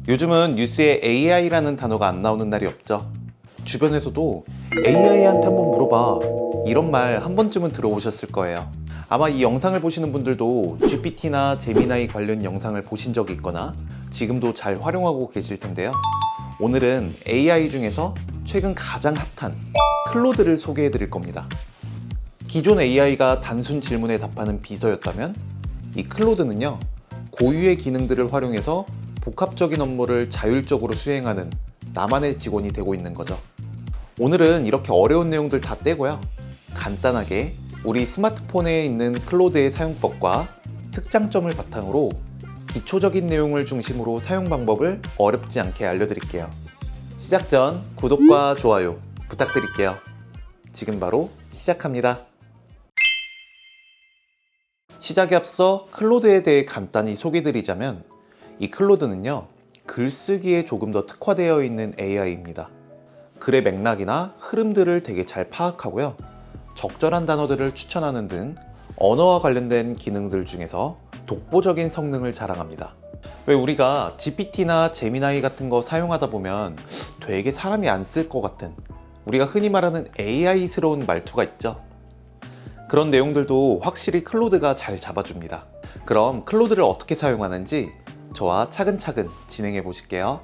요즘은 뉴스에 AI라는 단어가 안 나오는 날이 없죠. 주변에서도 AI한테 한번 물어봐, 이런 말 한 번쯤은 들어보셨을 거예요. 아마 이 영상을 보시는 분들도 GPT나 제미나이 관련 영상을 보신 적이 있거나 지금도 잘 활용하고 계실 텐데요. 오늘은 AI 중에서 최근 가장 핫한 클로드를 소개해 드릴 겁니다. 기존 AI가 단순 질문에 답하는 비서였다면 이 클로드는요, 고유의 기능들을 활용해서 복합적인 업무를 자율적으로 수행하는 나만의 직원이 되고 있는 거죠. 오늘은 이렇게 어려운 내용들 다 떼고요, 간단하게 우리 스마트폰에 있는 클로드의 사용법과 특장점을 바탕으로 기초적인 내용을 중심으로 사용 방법을 어렵지 않게 알려드릴게요. 시작 전 구독과 좋아요 부탁드릴게요. 지금 바로 시작합니다. 시작에 앞서 클로드에 대해 간단히 소개드리자면, 이 클로드는요, 글쓰기에 조금 더 특화되어 있는 AI입니다. 글의 맥락이나 흐름들을 되게 잘 파악하고요, 적절한 단어들을 추천하는 등 언어와 관련된 기능들 중에서 독보적인 성능을 자랑합니다. 왜 우리가 GPT나 제미나이 같은 거 사용하다 보면 되게 사람이 안 쓸 것 같은, 우리가 흔히 말하는 AI스러운 말투가 있죠. 그런 내용들도 확실히 클로드가 잘 잡아줍니다. 그럼 클로드를 어떻게 사용하는지 저와 차근차근 진행해 보실게요.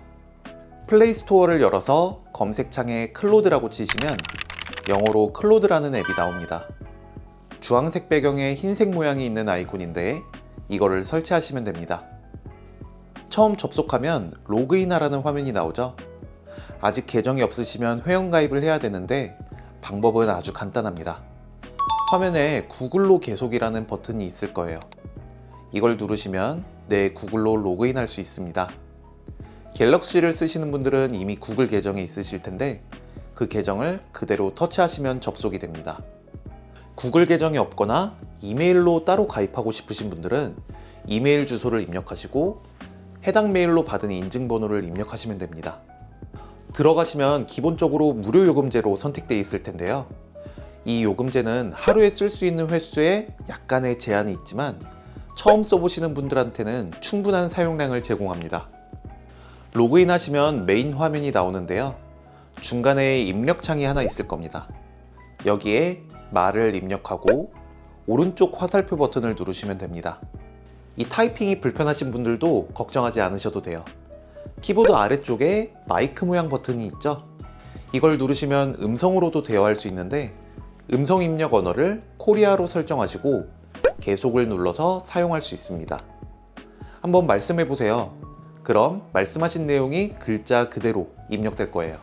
플레이 스토어를 열어서 검색창에 클로드라고 치시면 영어로 클로드라는 앱이 나옵니다. 주황색 배경에 흰색 모양이 있는 아이콘인데 이거를 설치하시면 됩니다. 처음 접속하면 로그인하라는 화면이 나오죠. 아직 계정이 없으시면 회원가입을 해야 되는데 방법은 아주 간단합니다. 화면에 구글로 계속이라는 버튼이 있을 거예요. 이걸 누르시면 내 구글로 로그인할 수 있습니다. 갤럭시를 쓰시는 분들은 이미 구글 계정이 있으실 텐데 그 계정을 그대로 터치하시면 접속이 됩니다. 구글 계정이 없거나 이메일로 따로 가입하고 싶으신 분들은 이메일 주소를 입력하시고 해당 메일로 받은 인증번호를 입력하시면 됩니다. 들어가시면 기본적으로 무료 요금제로 선택되어 있을 텐데요. 이 요금제는 하루에 쓸 수 있는 횟수에 약간의 제한이 있지만 처음 써보시는 분들한테는 충분한 사용량을 제공합니다. 로그인 하시면 메인 화면이 나오는데요, 중간에 입력창이 하나 있을 겁니다. 여기에 말을 입력하고 오른쪽 화살표 버튼을 누르시면 됩니다. 이 타이핑이 불편하신 분들도 걱정하지 않으셔도 돼요. 키보드 아래쪽에 마이크 모양 버튼이 있죠. 이걸 누르시면 음성으로도 대화할 수 있는데 음성 입력 언어를 코리아로 설정하시고 계속을 눌러서 사용할 수 있습니다. 한번 말씀해 보세요. 그럼 말씀하신 내용이 글자 그대로 입력될 거예요.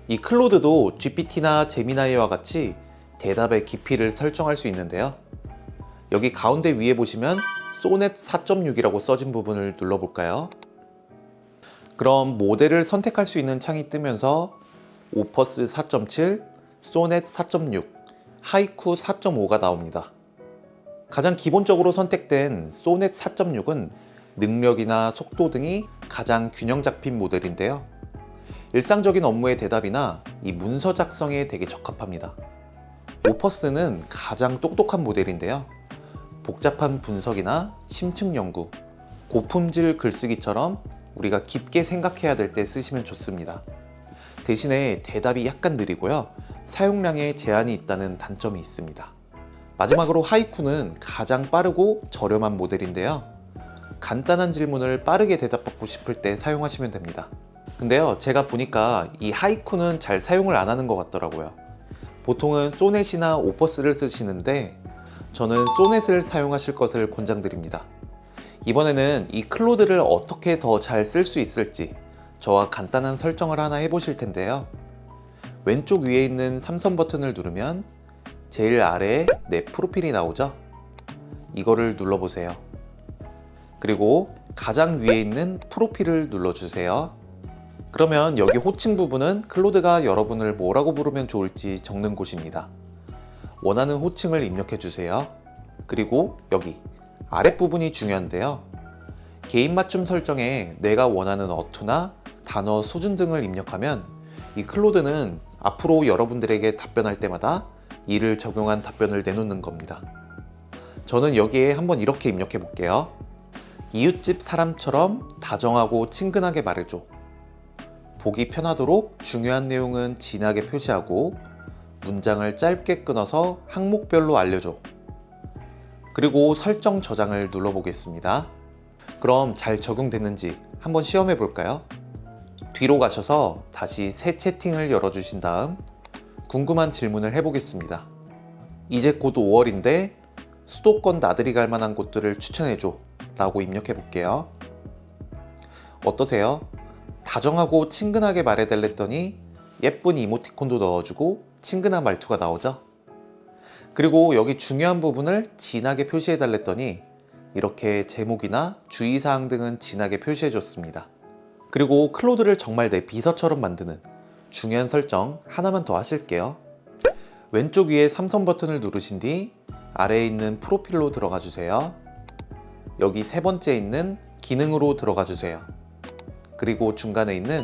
이 클로드도 GPT나 제미나이와 같이 대답의 깊이를 설정할 수 있는데요. 여기 가운데 위에 보시면 소넷 4.6이라고 써진 부분을 눌러볼까요? 그럼 모델을 선택할 수 있는 창이 뜨면서 오퍼스 4.7, 소넷 4.6, 하이쿠 4.5가 나옵니다. 가장 기본적으로 선택된 소넷 4.6은 능력이나 속도 등이 가장 균형 잡힌 모델인데요. 일상적인 업무의 대답이나 이 문서 작성에 되게 적합합니다. 오퍼스는 가장 똑똑한 모델인데요. 복잡한 분석이나 심층 연구, 고품질 글쓰기처럼 우리가 깊게 생각해야 될 때 쓰시면 좋습니다. 대신에 대답이 약간 느리고요, 사용량에 제한이 있다는 단점이 있습니다. 마지막으로 하이쿠는 가장 빠르고 저렴한 모델인데요. 간단한 질문을 빠르게 대답받고 싶을 때 사용하시면 됩니다. 근데요, 제가 보니까 이 하이쿠는 잘 사용을 안 하는 것 같더라고요. 보통은 소넷이나 오퍼스를 쓰시는데 저는 소넷을 사용하실 것을 권장드립니다. 이번에는 이 클로드를 어떻게 더 잘 쓸 수 있을지 저와 간단한 설정을 하나 해보실 텐데요. 왼쪽 위에 있는 삼선 버튼을 누르면 제일 아래에 내 프로필이 나오죠? 이거를 눌러보세요. 그리고 가장 위에 있는 프로필을 눌러주세요. 그러면 여기 호칭 부분은 클로드가 여러분을 뭐라고 부르면 좋을지 적는 곳입니다. 원하는 호칭을 입력해 주세요. 그리고 여기 아랫부분이 중요한데요. 개인 맞춤 설정에 내가 원하는 어투나 단어 수준 등을 입력하면 이 클로드는 앞으로 여러분들에게 답변할 때마다 이를 적용한 답변을 내놓는 겁니다. 저는 여기에 한번 이렇게 입력해 볼게요. 이웃집 사람처럼 다정하고 친근하게 말해줘. 보기 편하도록 중요한 내용은 진하게 표시하고 문장을 짧게 끊어서 항목별로 알려줘. 그리고 설정 저장을 눌러보겠습니다. 그럼 잘 적용됐는지 한번 시험해 볼까요? 뒤로 가셔서 다시 새 채팅을 열어주신 다음 궁금한 질문을 해보겠습니다. 이제 곧 5월인데 수도권 나들이 갈 만한 곳들을 추천해줘 라고 입력해 볼게요. 어떠세요? 다정하고 친근하게 말해달랬더니 예쁜 이모티콘도 넣어주고 친근한 말투가 나오죠? 그리고 여기 중요한 부분을 진하게 표시해달랬더니 이렇게 제목이나 주의사항 등은 진하게 표시해줬습니다. 그리고 클로드를 정말 내 비서처럼 만드는 중요한 설정 하나만 더 하실게요. 왼쪽 위에 삼선 버튼을 누르신 뒤 아래에 있는 프로필로 들어가 주세요. 여기 세 번째 있는 기능으로 들어가 주세요. 그리고 중간에 있는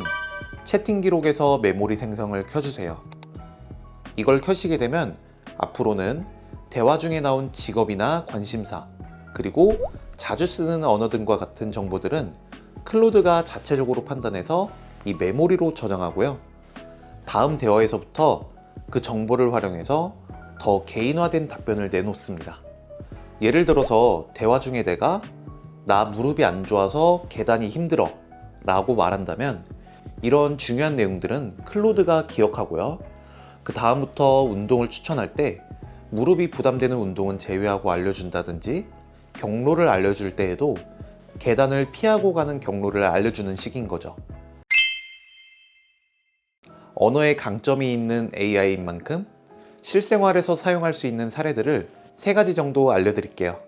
채팅 기록에서 메모리 생성을 켜주세요. 이걸 켜시게 되면 앞으로는 대화 중에 나온 직업이나 관심사, 그리고 자주 쓰는 언어 등과 같은 정보들은 클로드가 자체적으로 판단해서 이 메모리로 저장하고요. 다음 대화에서부터 그 정보를 활용해서 더 개인화된 답변을 내놓습니다. 예를 들어서 대화 중에 내가 나 무릎이 안 좋아서 계단이 힘들어 라고 말한다면 이런 중요한 내용들은 클로드가 기억하고요. 그 다음부터 운동을 추천할 때 무릎이 부담되는 운동은 제외하고 알려준다든지 경로를 알려줄 때에도 계단을 피하고 가는 경로를 알려주는 식인 거죠. 언어에 강점이 있는 AI인 만큼 실생활에서 사용할 수 있는 사례들을 3가지 정도 알려드릴게요.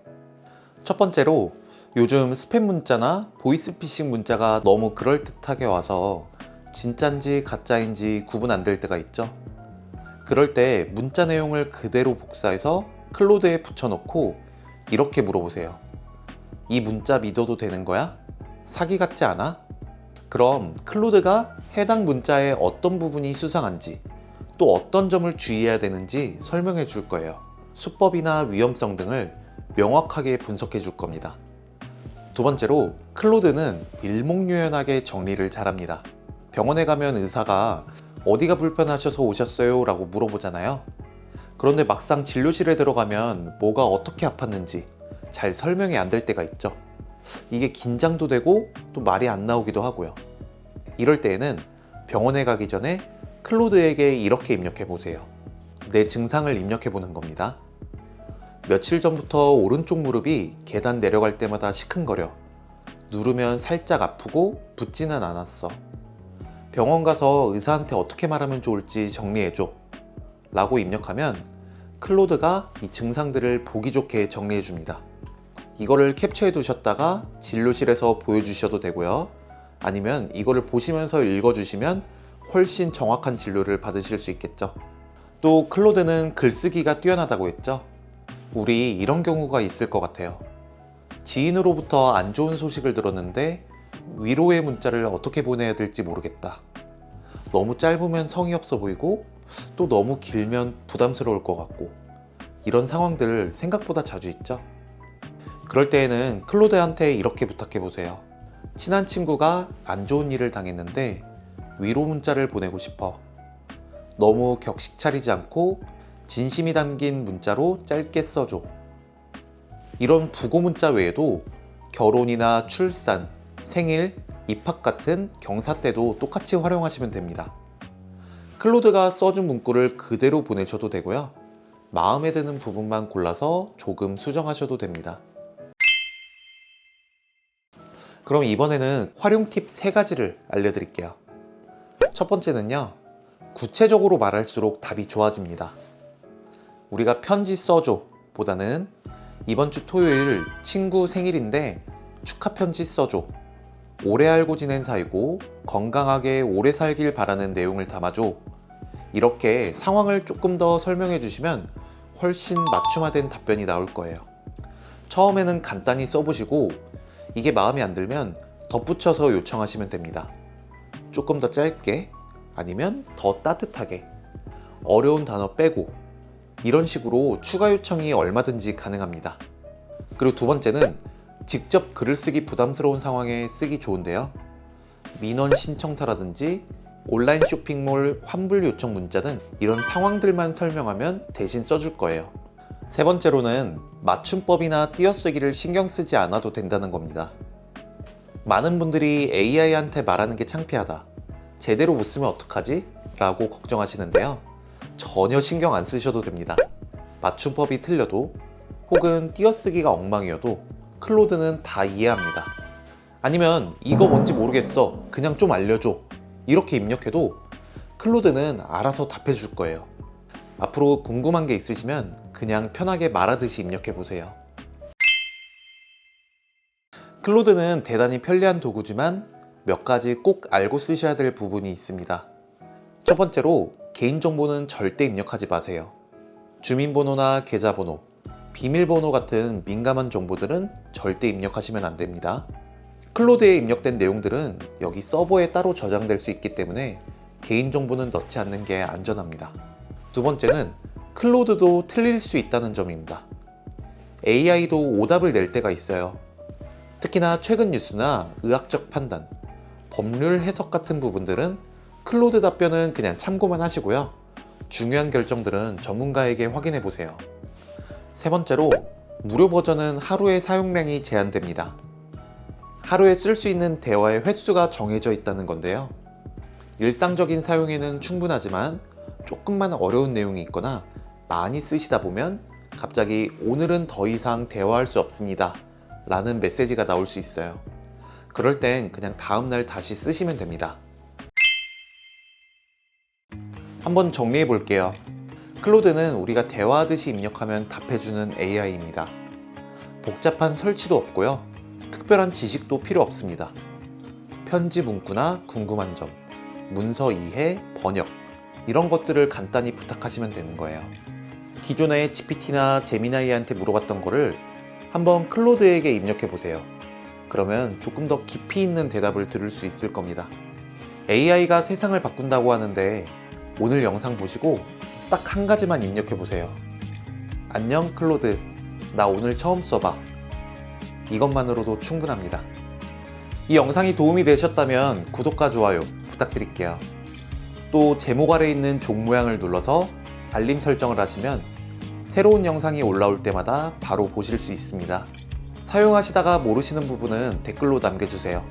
첫 번째로 요즘 스팸 문자나 보이스피싱 문자가 너무 그럴듯하게 와서 진짠지 가짜인지 구분 안 될 때가 있죠. 그럴 때 문자 내용을 그대로 복사해서 클로드에 붙여놓고 이렇게 물어보세요. 이 문자 믿어도 되는 거야? 사기 같지 않아? 그럼 클로드가 해당 문자의 어떤 부분이 수상한지 또 어떤 점을 주의해야 되는지 설명해 줄 거예요. 수법이나 위험성 등을 명확하게 분석해 줄 겁니다. 두 번째로 클로드는 일목요연하게 정리를 잘합니다. 병원에 가면 의사가 어디가 불편하셔서 오셨어요? 라고 물어보잖아요. 그런데 막상 진료실에 들어가면 뭐가 어떻게 아팠는지 잘 설명이 안 될 때가 있죠. 이게 긴장도 되고 또 말이 안 나오기도 하고요. 이럴 때에는 병원에 가기 전에 클로드에게 이렇게 입력해 보세요. 내 증상을 입력해 보는 겁니다. 며칠 전부터 오른쪽 무릎이 계단 내려갈 때마다 시큰거려. 누르면 살짝 아프고 붓지는 않았어. 병원 가서 의사한테 어떻게 말하면 좋을지 정리해줘 라고 입력하면 클로드가 이 증상들을 보기 좋게 정리해 줍니다. 이거를 캡처해 두셨다가 진료실에서 보여주셔도 되고요. 아니면 이거를 보시면서 읽어주시면 훨씬 정확한 진료를 받으실 수 있겠죠. 또 클로드는 글쓰기가 뛰어나다고 했죠. 우리 이런 경우가 있을 것 같아요. 지인으로부터 안 좋은 소식을 들었는데 위로의 문자를 어떻게 보내야 될지 모르겠다. 너무 짧으면 성의 없어 보이고 또 너무 길면 부담스러울 것 같고 이런 상황들 생각보다 자주 있죠. 그럴 때에는 클로드한테 이렇게 부탁해 보세요. 친한 친구가 안 좋은 일을 당했는데 위로 문자를 보내고 싶어. 너무 격식 차리지 않고 진심이 담긴 문자로 짧게 써줘. 이런 부고 문자 외에도 결혼이나 출산, 생일, 입학 같은 경사 때도 똑같이 활용하시면 됩니다. 클로드가 써준 문구를 그대로 보내셔도 되고요. 마음에 드는 부분만 골라서 조금 수정하셔도 됩니다. 그럼 이번에는 활용 팁 3가지를 알려드릴게요. 첫 번째는요, 구체적으로 말할수록 답이 좋아집니다. 우리가 편지 써줘 보다는 이번 주 토요일 친구 생일인데 축하 편지 써줘. 오래 알고 지낸 사이고 건강하게 오래 살길 바라는 내용을 담아줘. 이렇게 상황을 조금 더 설명해 주시면 훨씬 맞춤화된 답변이 나올 거예요. 처음에는 간단히 써보시고 이게 마음에 안 들면 덧붙여서 요청하시면 됩니다. 조금 더 짧게 아니면 더 따뜻하게 어려운 단어 빼고 이런 식으로 추가 요청이 얼마든지 가능합니다. 그리고 두 번째는 직접 글을 쓰기 부담스러운 상황에 쓰기 좋은데요. 민원 신청사라든지 온라인 쇼핑몰 환불 요청 문자 등 이런 상황들만 설명하면 대신 써줄 거예요. 세 번째로는 맞춤법이나 띄어쓰기를 신경 쓰지 않아도 된다는 겁니다. 많은 분들이 AI한테 말하는 게 창피하다, 제대로 못 쓰면 어떡하지? 라고 걱정하시는데요. 전혀 신경 안 쓰셔도 됩니다. 맞춤법이 틀려도 혹은 띄어쓰기가 엉망이어도 클로드는 다 이해합니다. 아니면 이거 뭔지 모르겠어, 그냥 좀 알려줘, 이렇게 입력해도 클로드는 알아서 답해 줄 거예요. 앞으로 궁금한 게 있으시면 그냥 편하게 말하듯이 입력해 보세요. 클로드는 대단히 편리한 도구지만 몇 가지 꼭 알고 쓰셔야 될 부분이 있습니다. 첫 번째로 개인정보는 절대 입력하지 마세요. 주민번호나 계좌번호, 비밀번호 같은 민감한 정보들은 절대 입력하시면 안 됩니다. 클로드에 입력된 내용들은 여기 서버에 따로 저장될 수 있기 때문에 개인정보는 넣지 않는 게 안전합니다. 두 번째는 클로드도 틀릴 수 있다는 점입니다. AI도 오답을 낼 때가 있어요. 특히나 최근 뉴스나 의학적 판단, 법률 해석 같은 부분들은 클로드 답변은 그냥 참고만 하시고요. 중요한 결정들은 전문가에게 확인해 보세요. 세 번째로 무료 버전은 하루의 사용량이 제한됩니다. 하루에 쓸 수 있는 대화의 횟수가 정해져 있다는 건데요. 일상적인 사용에는 충분하지만 조금만 어려운 내용이 있거나 많이 쓰시다 보면 갑자기 오늘은 더 이상 대화할 수 없습니다 라는 메시지가 나올 수 있어요. 그럴 땐 그냥 다음날 다시 쓰시면 됩니다. 한번 정리해 볼게요. 클로드는 우리가 대화하듯이 입력하면 답해주는 AI입니다. 복잡한 설치도 없고요. 특별한 지식도 필요 없습니다. 편지 문구나 궁금한 점, 문서 이해, 번역 이런 것들을 간단히 부탁하시면 되는 거예요. 기존의 GPT나 제미나이한테 물어봤던 거를 한번 클로드에게 입력해 보세요. 그러면 조금 더 깊이 있는 대답을 들을 수 있을 겁니다. AI가 세상을 바꾼다고 하는데 오늘 영상 보시고 딱 한 가지만 입력해 보세요. 안녕 클로드, 나 오늘 처음 써봐. 이것만으로도 충분합니다. 이 영상이 도움이 되셨다면 구독과 좋아요 부탁드릴게요. 또 제목 아래 있는 종 모양을 눌러서 알림 설정을 하시면 새로운 영상이 올라올 때마다 바로 보실 수 있습니다. 사용하시다가 모르시는 부분은 댓글로 남겨주세요.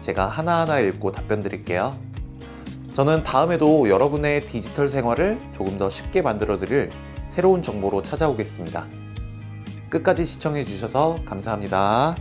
제가 하나하나 읽고 답변 드릴게요. 저는 다음에도 여러분의 디지털 생활을 조금 더 쉽게 만들어 드릴 새로운 정보로 찾아오겠습니다. 끝까지 시청해 주셔서 감사합니다.